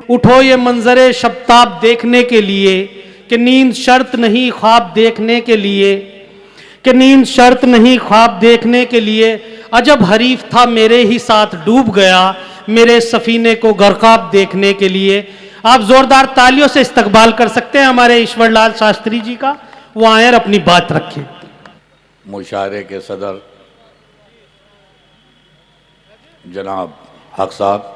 उठो ये मंजरे शब्ताब देखने के लिए कि नींद शर्त नहीं ख्वाब देखने के लिए, कि नींद शर्त नहीं ख्वाब देखने के लिए। अजब हरीफ था मेरे ही साथ डूब गया मेरे सफीने को गरकाब देखने के लिए। आप जोरदार तालियों से इस्तकबाल कर सकते हैं हमारे ईश्वरलाल शास्त्री जी का, वो आए और अपनी बात रखें। मुशायरे के सदर जनाब हक साहब,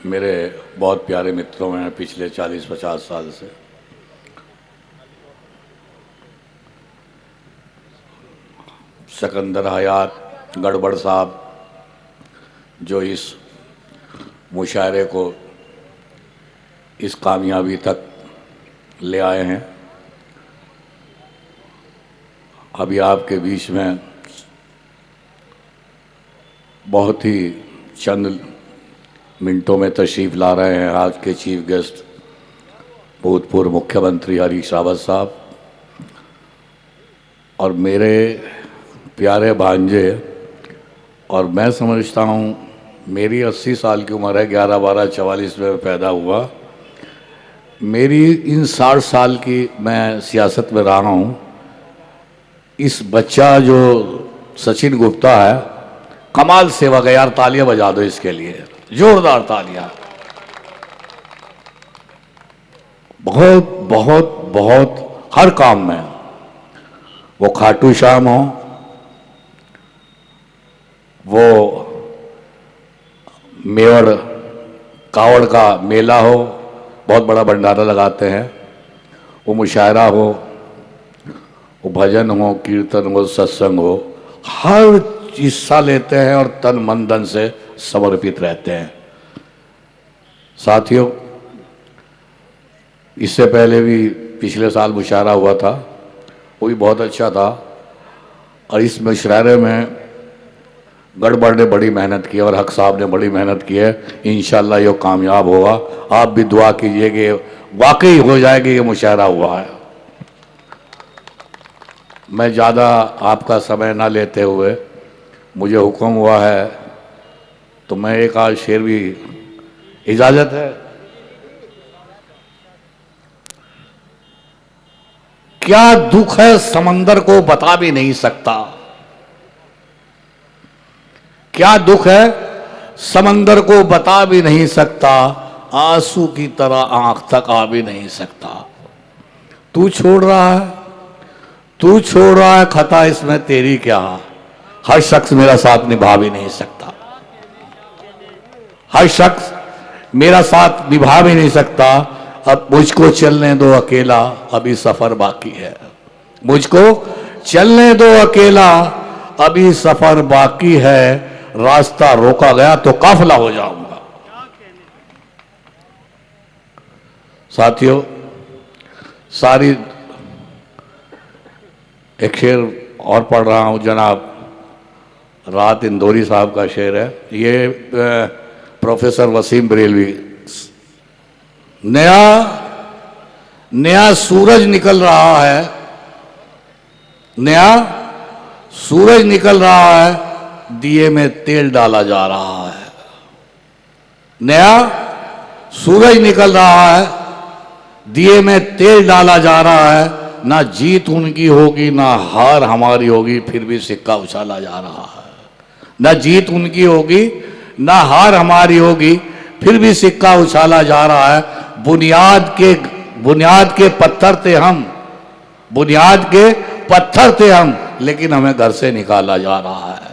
मेरे बहुत प्यारे मित्रों हैं पिछले 40-50 साल से। सिकंदर हयात गड़बड़ साहब जो इस मुशायरे को इस कामयाबी तक ले आए हैं, अभी आपके बीच में बहुत ही चंद मिनटों में तशरीफ़ ला रहे हैं आज के चीफ गेस्ट भूतपूर्व मुख्यमंत्री हरीश रावत साहब और मेरे प्यारे भांजे। और मैं समझता हूँ मेरी 80 साल की उम्र है, 11/12/44 में पैदा हुआ। मेरी इन 60 साल की मैं सियासत में रहा हूँ। इस बच्चा जो सचिन गुप्ता है, कमाल सेवक है यार, तालियां बजा दो इसके लिए, जोरदार तालियां। बहुत बहुत बहुत हर काम में, वो खाटू श्याम हो, वो मेवड़ कावड़ का मेला हो, बहुत बड़ा भंडारा लगाते हैं, वो मुशायरा हो, वो भजन हो, कीर्तन हो, सत्संग हो, हर हिस्सा लेते हैं और तन मन धन से समर्पित रहते हैं। साथियों, इससे पहले भी पिछले साल मुशायरा हुआ था, वो भी बहुत अच्छा था। और इस मुशायरे में गड़बड़ ने बड़ी मेहनत की और हक साहब ने बड़ी मेहनत की है। इंशाल्लाह ये कामयाब होगा। आप भी दुआ कीजिए कि वाकई हो जाएगा ये मुशायरा हुआ है। मैं ज़्यादा आपका समय ना लेते हुए, मुझे हुक्म हुआ है तो मैं एक आध शेर भी, इजाज़त है? क्या दुख है समंदर को बता भी नहीं सकता, क्या दुख है समंदर को बता भी नहीं सकता, आंसू की तरह आंख तक आ भी नहीं सकता। तू छोड़ रहा है, तू छोड़ रहा है, खता इसमें तेरी क्या, हर शख्स मेरा साथ निभा भी नहीं सकता, हर शख्स मेरा साथ निभा भी नहीं सकता। अब मुझको चलने दो अकेला, अभी सफर बाकी है, मुझको चलने दो अकेला, अभी सफर बाकी है, रास्ता रोका गया तो काफिला हो जाऊंगा। साथियों, सारी एक शेर और पढ़ रहा हूं, जनाब राहत इंदौरी साहब का शेर है। ये प्रोफेसर वसीम बरेलवी। नया नया सूरज निकल रहा है, नया सूरज निकल रहा है, दिए में तेल डाला जा रहा है। नया सूरज निकल रहा है, दिए में तेल डाला जा रहा है, ना जीत उनकी होगी ना हार हमारी होगी, फिर भी सिक्का उछाला जा रहा है। ना जीत उनकी होगी ना हार हमारी होगी, फिर भी सिक्का उछाला जा रहा है। बुनियाद के पत्थर थे हम, बुनियाद के पत्थर थे हम, लेकिन हमें घर से निकाला जा रहा है।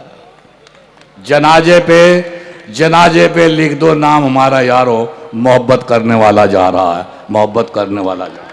जनाजे पे लिख दो नाम हमारा यारो, मोहब्बत करने वाला जा रहा है, मोहब्बत करने वाला जा रहा है।